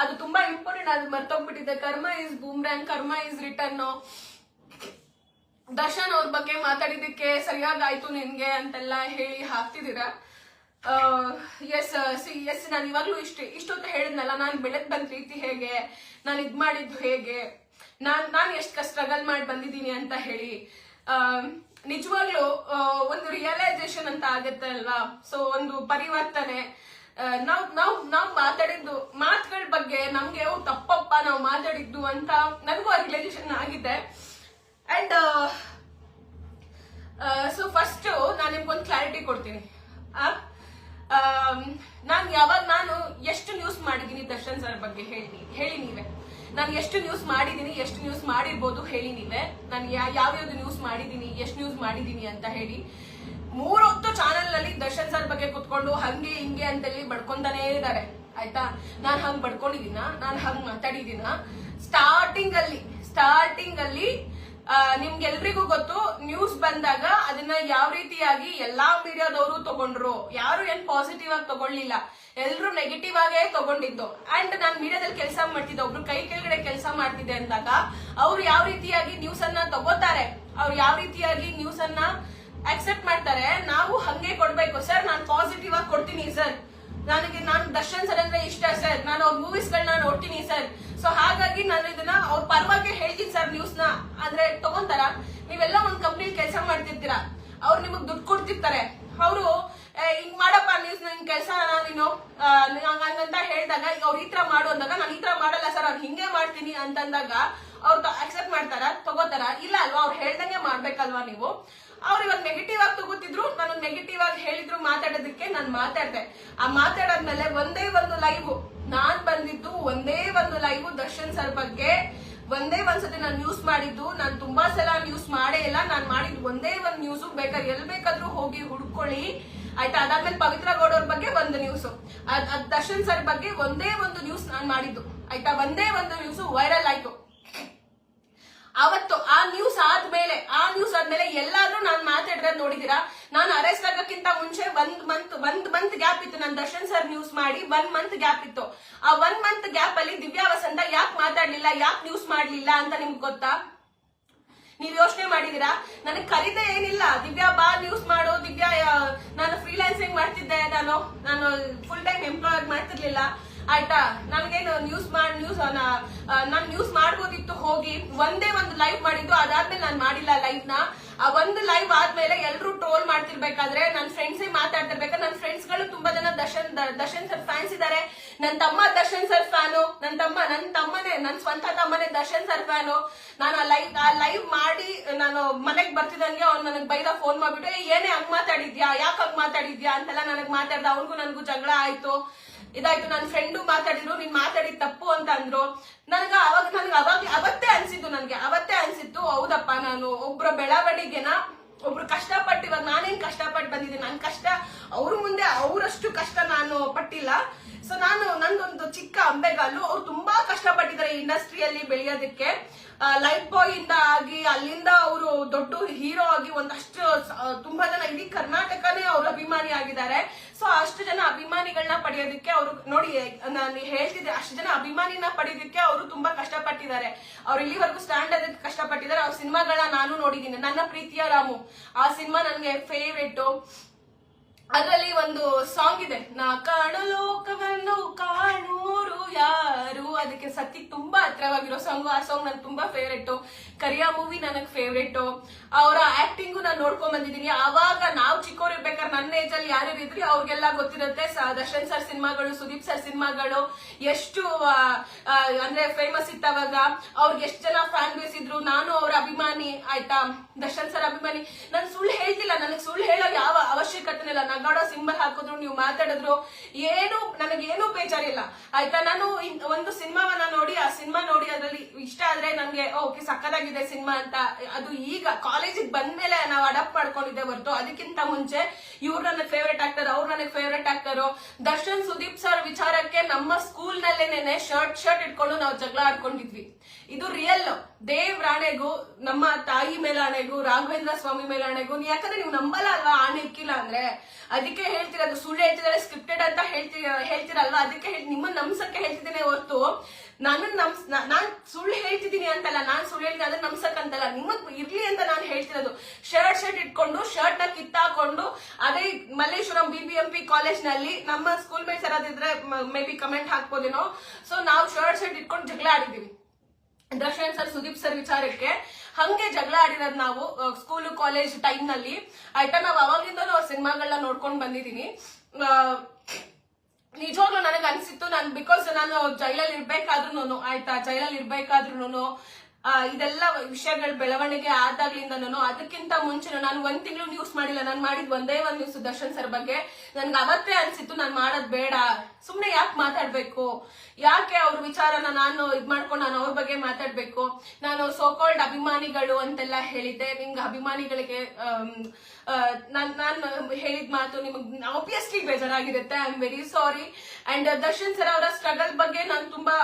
ಅದು ತುಂಬಾ ಇಂಪಾರ್ಟೆಂಟ್. ಅದು ಮರ್ತೋಗ್ಬಿಟ್ಟಿದೆ. ಕರ್ಮ ಇಸ್ ಬೂಮ್ರ್ಯಾಂಗ್, ಕರ್ಮ ಇಸ್ ರಿಟರ್ನ್. ದರ್ಶನ್ ಅವ್ರ ಬಗ್ಗೆ ಮಾತಾಡಿದಕ್ಕೆ ಸರಿಯಾಗಾಯ್ತು ನಿನ್ಗೆ ಅಂತೆಲ್ಲ ಹೇಳಿ ಹಾಕ್ತಿದ್ದೀರಾ. ಎಸ್ ನಾನು ಇವಾಗ್ಲೂ ಇಷ್ಟೊತ್ತು ಹೇಳಿದ್ನಲ್ಲ, ನಾನು ಬೆಳೆದ್ ಬಂದ ರೀತಿ ಹೇಗೆ, ನಾನು ಇದ್ ಮಾಡಿದ್ದು ಹೇಗೆ, ನಾನು ಎಷ್ಟು ಸ್ಟ್ರಗಲ್ ಮಾಡಿ ಬಂದಿದ್ದೀನಿ ಅಂತ ಹೇಳಿ. ನಿಜವಾಗ್ಲೂ ಒಂದು ರಿಯಲೈಸೇಷನ್ ಅಂತ ಆಗತ್ತೆ ಅಲ್ವಾ. ಸೊ ಒಂದು ಪರಿವರ್ತನೆ. ನಾವು ಮಾತಾಡಿದ್ದು ಮಾತುಗಳ ಬಗ್ಗೆ ನಮ್ಗೆ ತಪ್ಪಪ್ಪ ನಾವು ಮಾತಾಡಿದ್ದು ಅಂತ ನನಗೂ ಆ ರಿಯಲೈಸೇಷನ್ ಆಗಿದೆ. ಅಂಡ್ ಸೊ ಫಸ್ಟ್ ನಾನು ನಿಮ್ಗೊಂದು ಕ್ಲಾರಿಟಿ ಕೊಡ್ತೀನಿ. ನಾನು ಎಷ್ಟು ನ್ಯೂಸ್ ಮಾಡಿದ್ದೀನಿ ದರ್ಶನ್ ಸರ್ ಬಗ್ಗೆ ಹೇಳಿ ನೀವೇ. ನಾನು ಎಷ್ಟು ನ್ಯೂಸ್ ಮಾಡಿದ್ದೀನಿ, ಎಷ್ಟು ನ್ಯೂಸ್ ಮಾಡಿರ್ಬೋದು ಹೇಳಿ ನೀವೇ. ನಾನು ಯಾವ್ಯಾವ್ದು ನ್ಯೂಸ್ ಮಾಡಿದ್ದೀನಿ, ಎಷ್ಟು ನ್ಯೂಸ್ ಮಾಡಿದ್ದೀನಿ ಅಂತ ಹೇಳಿ. 3 ಹೊತ್ತು ಚಾನೆಲ್ ನಲ್ಲಿ ದರ್ಶನ್ ಸರ್ ಬಗ್ಗೆ ಕುತ್ಕೊಂಡು ಹಂಗೆ ಹಿಂಗೆ ಅಂತೇಳಿ ಬಡ್ಕೊಂತಾನೇ ಇದ್ದಾರೆ. ಆಯ್ತಾ, ನಾನು ಹಂಗ್ ಬಡ್ಕೊಂಡಿದ್ದೀನ, ನಾನು ಹಂಗ್ ಮಾತಾಡಿದ್ದೀನ. ಸ್ಟಾರ್ಟಿಂಗ್ ಅಲ್ಲಿ ನಿಮ್ಗೆಲ್ರಿಗೂ ಗೊತ್ತು, ನ್ಯೂಸ್ ಬಂದಾಗ ಅದನ್ನ ಯಾವ ರೀತಿಯಾಗಿ ಎಲ್ಲಾ ಮೀಡಿಯಾದವರು ತಗೊಂಡ್ರು. ಯಾರು ಏನ್ ಪಾಸಿಟಿವ್ ಆಗಿ ತಗೊಳ್ಳಿಲ್ಲ, ಎಲ್ರು ನೆಗೆಟಿವ್ ಆಗೇ ತಗೊಂಡಿದ್ದು. ಅಂಡ್ ನಾನು ಮೀಡಿಯಾದಲ್ಲಿ ಕೆಲಸ ಮಾಡ್ತಿದ್ದೆ, ಒಬ್ರು ಕೈ ಕೆಳಗಡೆ ಕೆಲಸ ಮಾಡ್ತಿದ್ದೆ ಅಂದಾಗ ಅವ್ರು ಯಾವ ರೀತಿಯಾಗಿ ನ್ಯೂಸ್ ಅನ್ನ ತಗೋತಾರೆ, ಅವ್ರು ಯಾವ ರೀತಿಯಾಗಿ ನ್ಯೂಸ್ ಅನ್ನ ಅಕ್ಸೆಪ್ಟ್ ಮಾಡ್ತಾರೆ, ನಾವು ಹಂಗೆ ಕೊಡ್ಬೇಕು. ಸರ್ ನಾನು ಪಾಸಿಟಿವ್ ಆಗಿ ಕೊಡ್ತೀನಿ ಸರ್, ನಾನು ದರ್ಶನ್ ಸರ್ ಅಂದ್ರೆ ಇಷ್ಟ ಸರ್, ನಾನು ಅವ್ರ ಮೂವೀಸ್ ಗಳನ್ನ ನೋಡ್ತೀನಿ ಸರ್. ಸೊ ಹಾಗಾಗಿ ನಾನು ಇದನ್ನ ಅವ್ರ ಪರವಾಗಿ ಹೇಳ್ತೀನಿ ಸರ್. ನ್ಯೂಸ್ ನ ಅಂದ್ರೆ ತಗೊಂತಾರ. ನೀವೆಲ್ಲ ಒಂದ್ ಕಂಪ್ನಿ ಕೆಲಸ ಮಾಡ್ತಿರ್ತೀರಾ, ಅವ್ರು ನಿಮಗ್ ದುಡ್ಡು ಕೊಡ್ತಿರ್ತಾರೆ. ಅವರು ಹಿಂಗ್ ಮಾಡಪ್ಪ ನ್ಯೂಸ್ ನಿನ್ ಕೆಲಸ ನೀನು ಹಂಗಂತ ಹೇಳಿದಾಗ ಅವ್ರು ಈ ತರ ಮಾಡು ಅಂದಾಗ ನಾನು ಈ ತರ ಮಾಡಲ್ಲ ಸರ್, ಅವ್ರು ಹಿಂಗೆ ಮಾಡ್ತೀನಿ ಅಂತಂದಾಗ ಅವ್ರು ಅಕ್ಸೆಪ್ಟ್ ಮಾಡ್ತಾರ, ತಗೋತಾರ? ಇಲ್ಲ ಅಲ್ವಾ, ಅವ್ರು ಹೇಳ್ದಂಗೆ ಮಾಡ್ಬೇಕಲ್ವಾ ನೀವು. ಅವ್ರು ಇವಾಗ ನೆಗೆಟಿವ್ ಆಗಿ ತಗೋತಿದ್ರು, ನಾನು ನೆಗೆಟಿವ್ ಆಗಿ ಹೇಳಿದ್ರು ಮಾತಾಡೋದಕ್ಕೆ ನಾನು ಮಾತಾಡ್ದೆ. ಆ ಮಾತಾಡಾದ್ಮೇಲೆ ಒಂದೇ ಒಂದು ಲೈವ್ ನಾನ್ ಬಂದಿದ್ದು, ಒಂದೇ ಒಂದು ಲೈವ್ ದರ್ಶನ್ ಸರ್ ಬಗ್ಗೆ ಒಂದೇ ಒಂದ್ಸತಿ ನಾನು ನ್ಯೂಸ್ ಮಾಡಿದ್ದು. ನಾನು ತುಂಬಾ ಸಲ ನ್ಯೂಸ್ ಮಾಡೇ ಇಲ್ಲ, ನಾನು ಮಾಡಿದ್ದು ಒಂದೇ ಒಂದು ನ್ಯೂಸ್. ಬೇಕಾದ್ರೆ ಎಲ್ ಬೇಕಾದ್ರೂ ಹೋಗಿ ಹುಡ್ಕೊಳ್ಳಿ ಆಯ್ತಾ. ಅದಾದ್ಮೇಲೆ ಪವಿತ್ರ ಗೌಡ ಅವ್ರ ಬಗ್ಗೆ ಒಂದು ನ್ಯೂಸ್, ದರ್ಶನ್ ಸರ್ ಬಗ್ಗೆ ಒಂದೇ ಒಂದು ನ್ಯೂಸ್ ನಾನು ಮಾಡಿದ್ದು ಆಯ್ತಾ. ಒಂದೇ ಒಂದು ನ್ಯೂಸ್ ವೈರಲ್ ಆಯ್ತು ಅವತ್ತು. ಆ ನ್ಯೂಸ್ ಆದ್ಮೇಲೆ ಎಲ್ಲಾದ್ರೂ ನಾನು ಮಾತಾಡಿರೋದು ನೋಡಿದೀರಾ? ನಾನು ಅರೆಸ್ಟ್ ಆಗೋಕ್ಕಿಂತ ಮುಂಚೆ ಒಂದ್ ಮಂತ್ ಗ್ಯಾಪ್ ಇತ್ತು. ನಾನು ದರ್ಶನ್ ಸರ್ ನ್ಯೂಸ್ ಮಾಡಿ 1 ಮಂತ್ ಗ್ಯಾಪ್ ಇತ್ತು. ಆ 1 ಮಂತ್ ಗ್ಯಾಪ್ ಅಲ್ಲಿ ದಿವ್ಯಾ ವಸಂತ ಯಾಕೆ ಮಾತಾಡ್ಲಿಲ್ಲ, ಯಾಕೆ ನ್ಯೂಸ್ ಮಾಡ್ಲಿಲ್ಲ ಅಂತ ನಿಮ್ಗೆ ಗೊತ್ತಾ? ನೀವ್ ಯೋಚನೆ ಮಾಡಿದೀರಾ? ನನಗೆ ಕರೀದೆ ಏನಿಲ್ಲ, ದಿವ್ಯಾ ಬಾ ನ್ಯೂಸ್ ಮಾಡು. ದಿವ್ಯಾ ನಾನು ಫ್ರೀಲಾನ್ಸಿಂಗ್ ಮಾಡ್ತಿದ್ದೆ, ನಾನು ಫುಲ್ ಟೈಮ್ ಎಂಪ್ಲಾಯ್ ಮಾಡ್ತಿರ್ಲಿಲ್ಲ ಆಯ್ತಾ. ನನಗೇನು ನಾನು ನ್ಯೂಸ್ ಮಾಡ್ಬೋದಿತ್ತು ಹೋಗಿ. ಒಂದೇ ಒಂದು ಲೈವ್ ಮಾಡಿದ್ದು, ಅದಾದ್ಮೇಲೆ ನಾನು ಮಾಡಿಲ್ಲ ಲೈವ್ ನ. ಆ ಒಂದು ಲೈವ್ ಆದ್ಮೇಲೆ ಎಲ್ರು ಟ್ರೋಲ್ ಮಾಡ್ತಿರ್ಬೇಕಾದ್ರೆ ನನ್ನ ಫ್ರೆಂಡ್ಸೇ ಮಾತಾಡ್ತಿರ್ಬೇಕಾದ್ರೆ, ನನ್ನ ಫ್ರೆಂಡ್ಸ್ ಗಳು ತುಂಬಾ ಜನ ದರ್ಶನ್ ಸರ್ ಫ್ಯಾನ್ಸ್ ಇದಾರೆ. ನನ್ನ ತಮ್ಮ ದರ್ಶನ್ ಸರ್ ಫ್ಯಾನು, ನನ್ನ ಸ್ವಂತ ತಮ್ಮನೇ ದರ್ಶನ್ ಸರ್ ಫ್ಯಾನು. ನಾನು ಆ ಲೈವ್ ಮಾಡಿ ನಾನು ಮನೆಗ್ ಬರ್ತಿದಂಗೆ ಅವ್ನು ನನಗ್ ಬೈದ ಫೋನ್ ಮಾಡ್ಬಿಟ್ಟು, ಏನೇ ಹಂಗ್ ಮಾತಾಡಿದ್ಯಾ, ಯಾಕೆ ಹಂಗ್ ಮಾತಾಡಿದ್ಯಾ ಅಂತೆಲ್ಲ ನನಗ್ ಮಾತಾಡ್ದ. ಅವ್ನಿಗೂ ನನಗೂ ಜಗಳ ಆಯ್ತು, ಇದಾಯ್ತು. ನನ್ನ ಫ್ರೆಂಡು ಮಾತಾಡಿದ್ರು, ನೀನ್ ಮಾತಾಡಿದ್ ತಪ್ಪು ಅಂತ ಅಂದ್ರು. ಅವತ್ತೇ ಅನ್ಸಿತ್ತು ಹೌದಪ್ಪ, ನಾನು ಒಬ್ರ ಬೆಳವಣಿಗೆನ ಒಬ್ರು ಕಷ್ಟಪಟ್ಟು, ಇವಾಗ ನಾನೇನ್ ಕಷ್ಟಪಟ್ಟು ಬಂದಿದ್ದೀನಿ, ನನ್ ಕಷ್ಟ ಅವ್ರ ಮುಂದೆ ಅವರಷ್ಟು ಕಷ್ಟ ನಾನು ಪಟ್ಟಿಲ್ಲ. ಸೊ ನಂದೊಂದು ಚಿಕ್ಕ ಅಂಬೆಗಾಲು. ಅವ್ರು ತುಂಬಾ ಕಷ್ಟಪಟ್ಟಿದ್ದಾರೆ ಇಂಡಸ್ಟ್ರಿಯಲ್ಲಿ ಬೆಳೆಯೋದಕ್ಕೆ. ಲೈಫ್ ಬಾಯ್ ಇಂದ ಆಗಿ ಅಲ್ಲಿಂದ ಅವರು ದೊಡ್ಡ ಹೀರೋ ಆಗಿ ಒಂದಷ್ಟು ತುಂಬಾ ಜನ ಇಡೀ ಕರ್ನಾಟಕನೇ ಅವ್ರ ಅಭಿಮಾನಿ ಆಗಿದ್ದಾರೆ. ಸೊ ಅಷ್ಟು ಜನ ಅಭಿಮಾನಿಗಳನ್ನ ಪಡೆಯೋದಕ್ಕೆ ಅವರು ನೋಡಿ, ನಾನು ಹೇಳ್ತಿದ್ದೆ, ಅಷ್ಟು ಜನ ಅಭಿಮಾನಿನ ಪಡೆಯೋದಕ್ಕೆ ಅವರು ತುಂಬಾ ಕಷ್ಟಪಟ್ಟಿದ್ದಾರೆ. ಅವ್ರು ಇಲ್ಲಿವರೆಗೂ ಸ್ಟ್ಯಾಂಡ್ ಅದಕ್ಕೆ ಕಷ್ಟಪಟ್ಟಿದ್ದಾರೆ. ಅವ್ರ ಸಿನಿಮಾಗಳನ್ನ ನಾನು ನೋಡಿದ್ದೀನಿ. ನನ್ನ ಪ್ರೀತಿಯ ರಾಮು ಆ ಸಿನಿಮಾ ನನಗೆ ಫೇವ್ರೇಟ್. ಅದರಲ್ಲಿ ಒಂದು ಸಾಂಗ್ ಇದೆ, ನಾ ಕಾಣು ಲೋಕವನ್ನು ಕಾಣೂರು ಯಾರು. ಅದಕ್ಕೆ ಸತ್ಯಕ್ಕೆ ತುಂಬಾ ಹತ್ರವಾಗಿರೋ ಸಾಂಗ್. ಆ ಸಾಂಗ್ ನನ್ಗೆ ತುಂಬಾ ಫೇವ್ರೇಟ್. ಕರಿಯಾ ಮೂವಿ ನನಗ್ ಫೇವ್ರೇಟ್. ಅವರ ಆಕ್ಟಿಂಗು ನಾನು ನೋಡ್ಕೊಂಡ್ ಬಂದಿದ್ದೀನಿ. ಅವಾಗ ನಾವು ಚಿಕ್ಕವ್ರು ಇರ್ಬೇಕಾದ್ರೆ ನನ್ನ ಏಜ್ ಅಲ್ಲಿ ಯಾರ್ಯಾರು ಇದ್ರಿ ಅವ್ರಿಗೆಲ್ಲ ಗೊತ್ತಿರುತ್ತೆ. ದರ್ಶನ್ ಸರ್ ಸಿನಿಮಾಗಳು, ಸುದೀಪ್ ಸರ್ ಸಿನಿಮಾಗಳು ಎಷ್ಟು ಅಂದ್ರೆ ಫೇಮಸ್ ಇತ್ತವಾಗ. ಅವ್ರಿಗೆ ಎಷ್ಟು ಜನ ಫ್ಯಾನ್ ಬೇಸ್ ಇದ್ರು. ನಾನು ಅವ್ರ ಅಭಿಮಾನಿ ಆಯ್ತಾ, ದರ್ಶನ್ ಸರ್ ಅಭಿಮಾನಿ. ನಾನು ಸುಳ್ಳು ಹೇಳ್ತಿಲ್ಲ, ನನಗೆ ಸುಳ್ಳು ಹೇಳೋ ಯಾವ ಅವಶ್ಯಕತೆ ಇಲ್ಲ. ನಗಾಡೋ ಸಿಂಬಲ್ ಹಾಕಿದ್ರು, ನೀವು ಮಾತಾಡಿದ್ರು, ನನಗೇನು ಬೇಜಾರಿಲ್ಲ ಆಯ್ತಾ. ನಾನು ಒಂದು ಸಿನಿಮಾವನ್ನ ಸಿನಿಮಾನ ನೋಡಿ ಆ ಸಿನಿಮಾ ನೋಡಿ ಅದ್ರಲ್ಲಿ ಇಷ್ಟ ಆದ್ರೆ ನನ್ಗೆ ಓಕೆ ಸಕ್ಕದಾಗಿದೆ ಸಿನಿಮಾ ಅಂತ, ಅದು ಈಗ ಕಾಲೇಜಿಗೆ ಬಂದ್ಮೇಲೆ ನಾವು ಅಡಾಪ್ಟ್ ಮಾಡ್ಕೊಂಡಿದ್ದೆ ಹೊರತು ಅದಕ್ಕಿಂತ ಮುಂಚೆ ಇವ್ರು ನನಗೆ ಫೇವ್ರೆಟ್ ಆಕ್ಟರ್, ಅವ್ರು ನನಗೆ favourite actor. Darshan Sudeep sir ವಿಚಾರಕ್ಕೆ ನಮ್ಮ ಸ್ಕೂಲ್ ನಲ್ಲೇನೆ ಶರ್ಟ್ ಇಟ್ಕೊಂಡು ನಾವು ಜಗಳ ಆಡ್ಕೊಂಡಿದ್ವಿ. ಇದು ರಿಯಲ್. ದೇವ್ರಾಣೆಗೂ ನಮ್ಮ ತಾಯಿ ಮೇಲಾಣೆಗೂ ರಾಘವೇಂದ್ರ ಸ್ವಾಮಿ ಮೇಲಾಣೆಗೂ, ಯಾಕಂದ್ರೆ ನೀವು ನಂಬಲ್ಲ ಅಲ್ವಾ ಆಣೆ ಇಕ್ಕಿಲ್ಲ ಅಂದ್ರೆ, ಅದಕ್ಕೆ ಹೇಳ್ತಿರೋದು. ಸುಳ್ಳು ಹೇಳ್ತಿದ್ದಾರೆ ಸ್ಕ್ರಿಪ್ಟೆಡ್ ಅಂತ ಹೇಳ್ತಿರಲ್ವಾ, ಅದಕ್ಕೆ ನಿಮ್ಮನ್ನ ನಮ್ಸಕ್ಕೆ ಹೇಳ್ತಿದ್ದೇನೆ ಹೊರತು ನಾನ್ ಸುಳ್ಳು ಹೇಳ್ತಿದ್ದೀನಿ ಅಂತಲ್ಲ, ನಾನ್ ಸುಳ್ಳು ಹೇಳ್ತೀನಿ ಅದನ್ನ ನಮ್ಸಕ್ ಅಂತಲ್ಲ, ನಿಮ್ಮದ್ ಇರ್ಲಿ ಅಂತ ನಾನು ಹೇಳ್ತಿರೋದು. ಶರ್ಟ್ ಇಟ್ಕೊಂಡು ಶರ್ಟ್ ನ ಕಿತ್ತಾಕೊಂಡು ಅದೇ ಮಲ್ಲೇಶ್ವರಂ BBMP ಕಾಲೇಜ್ ನಲ್ಲಿ ನಮ್ಮ ಸ್ಕೂಲ್ ಮೇಟ್ಸ್ ಯಾರಾದಿದ್ರೆ ಮೇ ಬಿ ಕಮೆಂಟ್ ಹಾಕ್ಬೋದೇನೋ. ಸೊ ನಾವು ಶರ್ಟ್ ಇಟ್ಕೊಂಡು ಜಗಳ ಆಡಿದೀವಿ ದರ್ಶನ್ ಸರ್ ಸುದೀಪ್ ಸರ್ ವಿಚಾರಕ್ಕೆ. ಹಂಗೆ ಜಗಳ ಆಡಿರೋದು ನಾವು ಸ್ಕೂಲ್ ಕಾಲೇಜ್ ಟೈಮ್ ನಲ್ಲಿ ಆಯ್ತಾ. ನಾವ್ ಅವಾಗಿಂದಲೂ ಅವ್ರ ಸಿನಿಮಾಗಳನ್ನ ನೋಡ್ಕೊಂಡ್ ಬಂದಿದೀನಿ. ನಿಜವಾಗ್ಲೂ ನನಗೆ ಅನ್ಸಿತ್ತು, ಬಿಕಾಸ್ ನಾನು ಜೈಲಲ್ಲಿ ಇರ್ಬೇಕಾದ್ರೂ ಆಯ್ತಾ, ಜೈಲಲ್ಲಿ ಇರ್ಬೇಕಾದ್ರೂ ಇದೆಲ್ಲ ವಿಷಯಗಳ ಬೆಳವಣಿಗೆ ಆದಾಗ್ಲಿಂದನೂ ಅದಕ್ಕಿಂತ ಮುಂಚೆ ನಾನು 1 ತಿಂಗಳು ನ್ಯೂಸ್ ಮಾಡಿಲ್ಲ. ನಾನು ಮಾಡಿದ್ ಒಂದೇ ಒಂದು ನ್ಯೂಸ್ ದರ್ಶನ್ ಸರ್ ಬಗ್ಗೆ. ನನ್ಗೆ ಅವತ್ತೇ ಅನ್ಸಿತ್ತು ನಾನು ಮಾಡೋದ್ ಬೇಡ, ಸುಮ್ನೆ ಯಾಕೆ ಮಾತಾಡ್ಬೇಕು, ಯಾಕೆ ಅವ್ರ ವಿಚಾರನ ನಾನು ಮಾಡ್ಕೊಂಡು ನಾನು ಅವ್ರ ಬಗ್ಗೆ ಮಾತಾಡ್ಬೇಕು. ನಾನು ಸೋಕಾಲ್ಡ್ ಅಭಿಮಾನಿಗಳು ಅಂತೆಲ್ಲ ಹೇಳಿದ್ದೆ. ನಿಮ್ಗೆ ಅಭಿಮಾನಿಗಳಿಗೆ ನಾನು ಹೇಳಿದ ಮಾತು ನಿಮಗೆ ಆಬ್ವಿಯಸ್ಲಿ ಬೇಜಾರಾಗಿರುತ್ತೆ. I am very sorry. And Darshan sir ಅವರ ಸ್ಟ್ರಗಲ್ ಬಗ್ಗೆ ನಾನು ತುಂಬಾ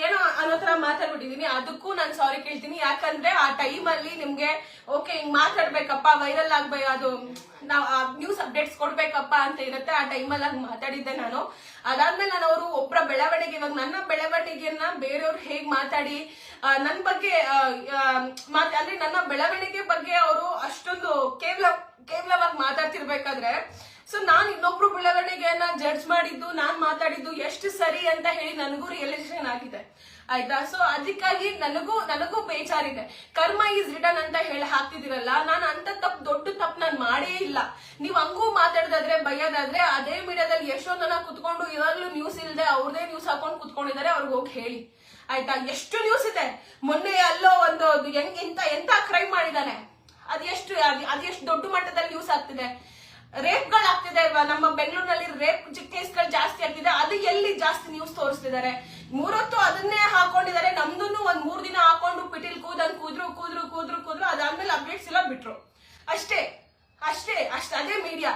ಏನೋ ಅನ್ನೋ ತರ ಮಾತಾಡ್ಬಿಟ್ಟಿದೀನಿ. ಅದಕ್ಕೂ ನಾನು ಸಾರಿ ಕೇಳ್ತೀನಿ. ಯಾಕಂದ್ರೆ ಆ ಟೈಮ್ ಅಲ್ಲಿ ನಿಮ್ಗೆ ಓಕೆ ಹಿಂಗ್ ಮಾತಾಡ್ಬೇಕಪ್ಪ, ವೈರಲ್ ಆಗ್ಬೇಕು, ಅದು ನಾವು ನ್ಯೂಸ್ ಅಪ್ಡೇಟ್ಸ್ ಕೊಡ್ಬೇಕಪ್ಪ ಅಂತ ಇರುತ್ತೆ. ಆ ಟೈಮಲ್ಲಿ ಹಂಗ್ ಮಾತಾಡಿದ್ದೆ ನಾನು. ಅದಾದ್ಮೇಲೆ ನಾನು ಅವರು ಒಬ್ಬರ ಬೆಳವಣಿಗೆ, ಇವಾಗ ನನ್ನ ಬೆಳವಣಿಗೆಯನ್ನ ಬೇರೆಯವ್ರು ಹೇಗ್ ಮಾತಾಡಿ ನನ್ ಬಗ್ಗೆ ಅಂದ್ರೆ ನನ್ನ ಬೆಳವಣಿಗೆ ಬಗ್ಗೆ ಅವರು ಅಷ್ಟೊಂದು ಕೇವಲವಾಗಿ ಮಾತಾಡ್ತಿರ್ಬೇಕಾದ್ರೆ, ಸೊ ನಾನ್ ಇನ್ನೊಬ್ರು ಬೆಳವಣಿಗೆಯನ್ನ ಜಡ್ಜ್ ಮಾಡಿದ್ದು, ನಾನ್ ಮಾತಾಡಿದ್ದು ಎಷ್ಟು ಸರಿ ಅಂತ ಹೇಳಿ ನನಗೂ ರಿಯಲೈಸೇಷನ್ ಆಗಿದೆ ಆಯ್ತಾ. ಸೊ ಅದಕ್ಕಾಗಿ ನನಗೂ ಬೇಜಾರಿದೆ. ಕರ್ಮ ಈಸ್ ರಿಟರ್ನ್ ಅಂತ ಹೇಳಿ ಹಾಕ್ತಿದಿರಲ್ಲ, ನಾನು ಅಂತ ದೊಡ್ಡ ತಪ್ಪು ನಾನು ಮಾಡೇ ಇಲ್ಲ. ನೀವ್ ಹಂಗೂ ಮಾತಾಡೋದಾದ್ರೆ ಬೈಯೋದಾದ್ರೆ ಅದೇ ಮೀಡಿಯಾದಲ್ಲಿ ಎಷ್ಟೊಂದು ಜನ ಕುತ್ಕೊಂಡು ಇವಾಗ್ಲೂ ನ್ಯೂಸ್ ಇಲ್ದೆ ಅವ್ರದೇ ನ್ಯೂಸ್ ಹಾಕೊಂಡು ಕುತ್ಕೊಂಡಿದ್ದಾರೆ, ಅವ್ರಿಗೆ ಹೋಗಿ ಹೇಳಿ ಆಯ್ತಾ. ಎಷ್ಟು ನ್ಯೂಸ್ ಇದೆ. ಮೊನ್ನೆ ಅಲ್ಲೋ ಒಂದು ಎಂತ ಕ್ರೈಮ್ ಮಾಡಿದಾನೆ, ಅದೆಷ್ಟು ದೊಡ್ಡ ಮಟ್ಟದಲ್ಲಿ ನ್ಯೂಸ್ ಆಗ್ತಿದೆ. ರೇಪ್ಗಳಾಗ್ತಿದೆ ನಮ್ಮ ಬೆಂಗಳೂರಿನಲ್ಲಿ, ರೇಪ್ ಕೇಸ್ಗಳು ಜಾಸ್ತಿ ಆಗ್ತಿದೆ. ಅದು ಎಲ್ಲಿ ಜಾಸ್ತಿ ನ್ಯೂಸ್ ತೋರಿಸ್ತಿದ್ದಾರೆ. 3 ಹೊತ್ತು ಅದನ್ನೇ ಹಾಕೊಂಡಿದ್ದಾರೆ. ನಮ್ದನ್ನು ಒಂದ್ 3 ದಿನ ಹಾಕೊಂಡು ಪಿಟಿಲ್ ಕೂದ್ರು ಅದಾದ್ಮೇಲೆ ಅಪ್ಡೇಟ್ಸ್ ಎಲ್ಲ ಬಿಟ್ರು. ಅಷ್ಟೇ ಅದೇ ಮೀಡಿಯಾ.